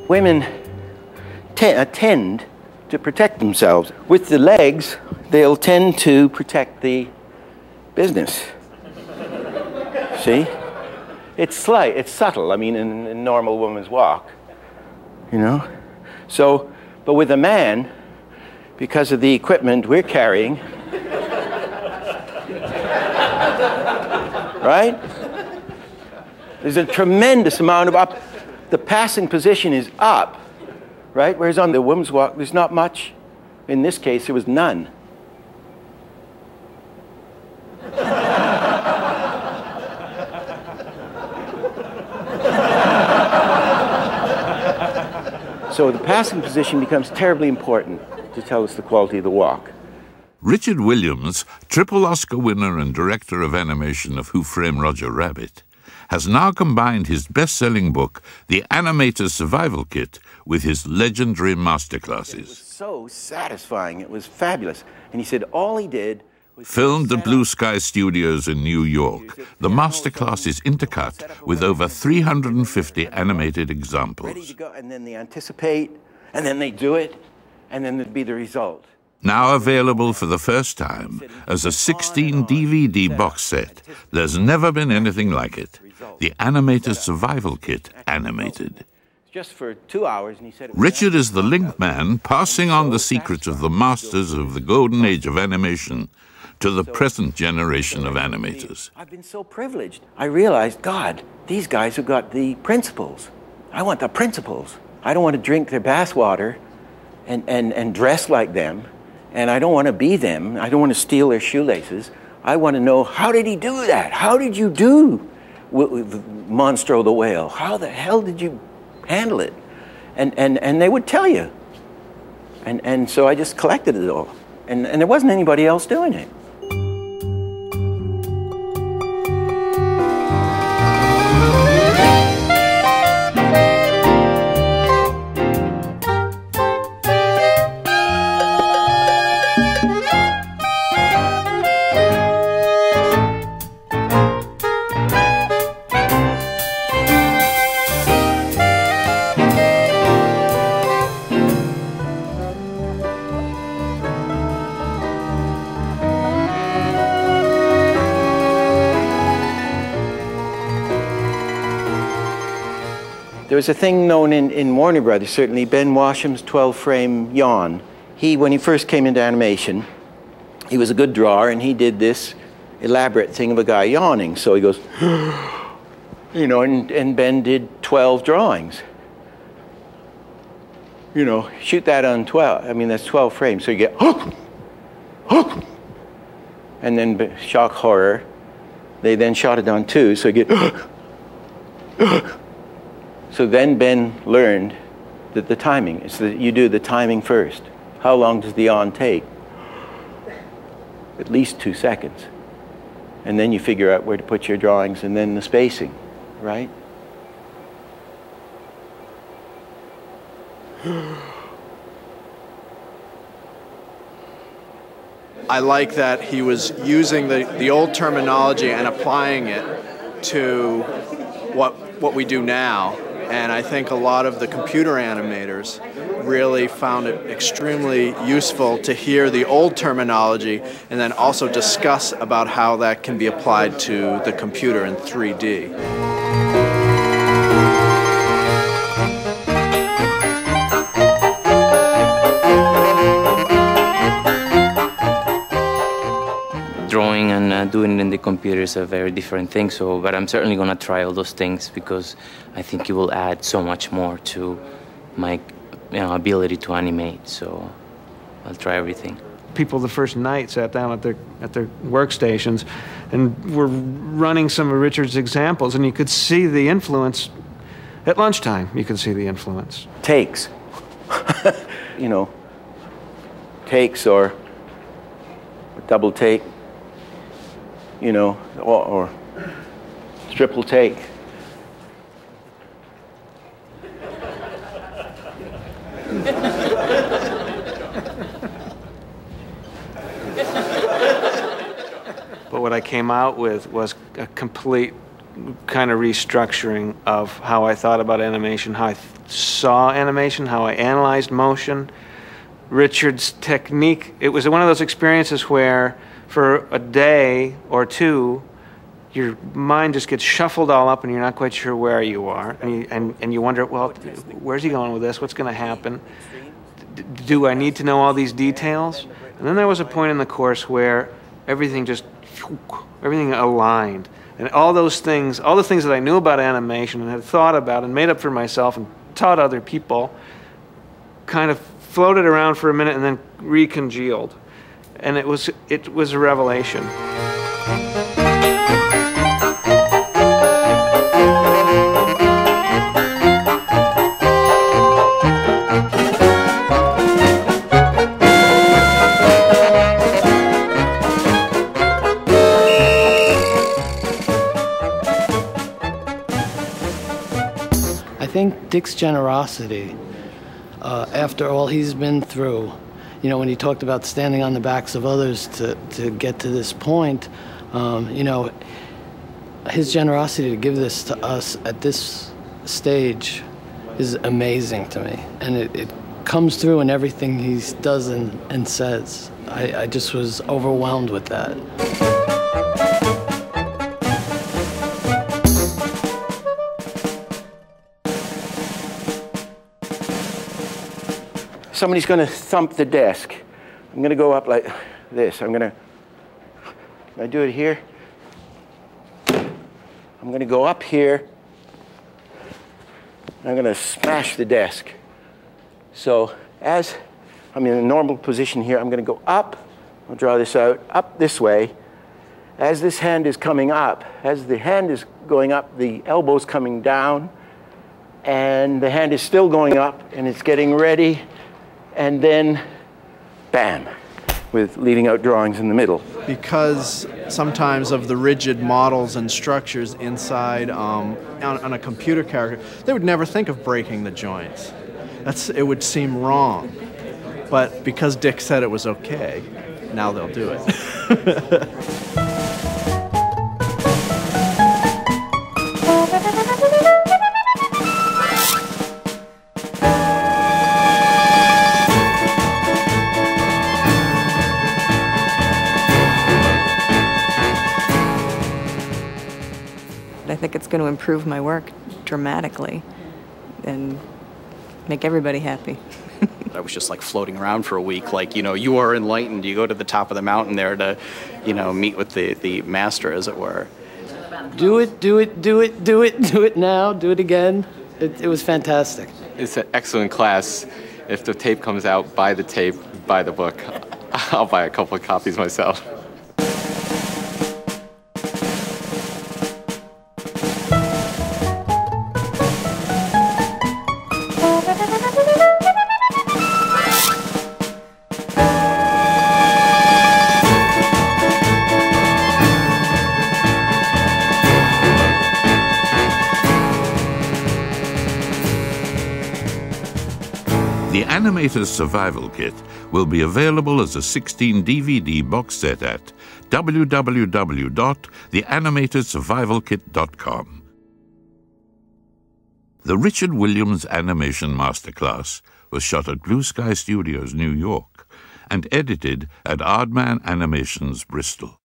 Women tend to protect themselves. With the legs, they'll tend to protect the business. See? It's slight, it's subtle, I mean, in a normal woman's walk, you know? So, but with a man, because of the equipment we're carrying, right? There's a tremendous amount of the passing position is up, right? Whereas on the woman's walk, there's not much. In this case, there was none. So the passing position becomes terribly important to tell us the quality of the walk. Richard Williams, triple Oscar winner and director of animation of Who Framed Roger Rabbit, has now combined his best-selling book, The Animator Survival Kit, with his legendary Masterclasses. It was so satisfying. It was fabulous. And he said all he did was... Filmed at Blue Sky Studios in New York, the Masterclass is intercut with over 350 animated examples. Ready to go, and then they anticipate, and then they do it, and then there'd be the result. Now available for the first time as a 16 DVD box set, there's never been anything like it. The Animator Survival Kit Animated. Just for 2 hours, and he said Richard is the link man passing on the secrets of the masters of the golden age of animation to the present generation of animators. I've been so privileged. I realized, God, these guys have got the principles. I want the principles. I don't want to drink their bathwater and dress like them. And I don't want to be them. I don't want to steal their shoelaces. I want to know, how did he do that? How did you do Monstro the whale? How the hell did you handle it? And they would tell you. And so I just collected it all. And there wasn't anybody else doing it. There was a thing known in Warner Brothers, certainly, Ben Washam's 12-frame yawn. When he first came into animation, he was a good drawer, and he did this elaborate thing of a guy yawning. So he goes, you know, and Ben did 12 drawings. You know, shoot that on 12. I mean, that's 12 frames. So you get, and then shock horror. They then shot it on 2, so you get, So then Ben learned that the timing is that you do the timing first. How long does the yawn take? At least 2 seconds. And then you figure out where to put your drawings, and then the spacing, right? I like that he was using the old terminology and applying it to what we do now. And I think a lot of the computer animators really found it extremely useful to hear the old terminology and then also discuss about how that can be applied to the computer in 3D. Drawing and doing it in the computer is a very different thing, but I'm certainly going to try all those things because I think it will add so much more to my ability to animate, so I'll try everything. People the first night sat down at their workstations and were running some of Richard's examples, and you could see the influence At lunchtime, you can see the influence. Takes. You know, takes or double take, you know, or triple take. But what I came out with was a complete kind of restructuring of how I thought about animation, how I saw animation, how I analyzed motion. Richard's technique, it was one of those experiences where for a day or two, your mind just gets shuffled all up and you're not quite sure where you are. And you wonder, well, where's he going with this? What's going to happen? Do I need to know all these details? And then there was a point in the course where everything aligned. And all those things, all the things that I knew about animation and had thought about and made up for myself and taught other people, kind of floated around for a minute and then recongealed. And it was a revelation. I think Dick's generosity, after all he's been through, you know, when he talked about standing on the backs of others to get to this point, you know, his generosity to give this to us at this stage is amazing to me. And it comes through in everything he does and says. I just was overwhelmed with that. Somebody's going to thump the desk. I'm going to go up like this. I do it here. I'm going to go up here. I'm going to smash the desk. So as I'm in a normal position here, I'm going to go up. I'll draw this out, up this way. As this hand is coming up, as the hand is going up, the elbow's coming down, and the hand is still going up, and it's getting ready. And then, bam, with leaving out drawings in the middle. Because sometimes of the rigid models and structures inside on a computer character, they would never think of breaking the joints. It would seem wrong. But because Dick said it was okay, now they'll do it. I think it's going to improve my work dramatically and make everybody happy. I was just like floating around for a week, like, you know, you are enlightened. You go to the top of the mountain there to, you know, meet with the master, as it were. Do it, do it, do it, do it, do it now, do it again. It was fantastic. It's an excellent class. If the tape comes out, buy the tape, buy the book. I'll buy a couple of copies myself. The Animator's Survival Kit will be available as a 16-DVD box set at www.theanimatorsurvivalkit.com. The Richard Williams Animation Masterclass was shot at Blue Sky Studios, New York, and edited at Aardman Animations, Bristol.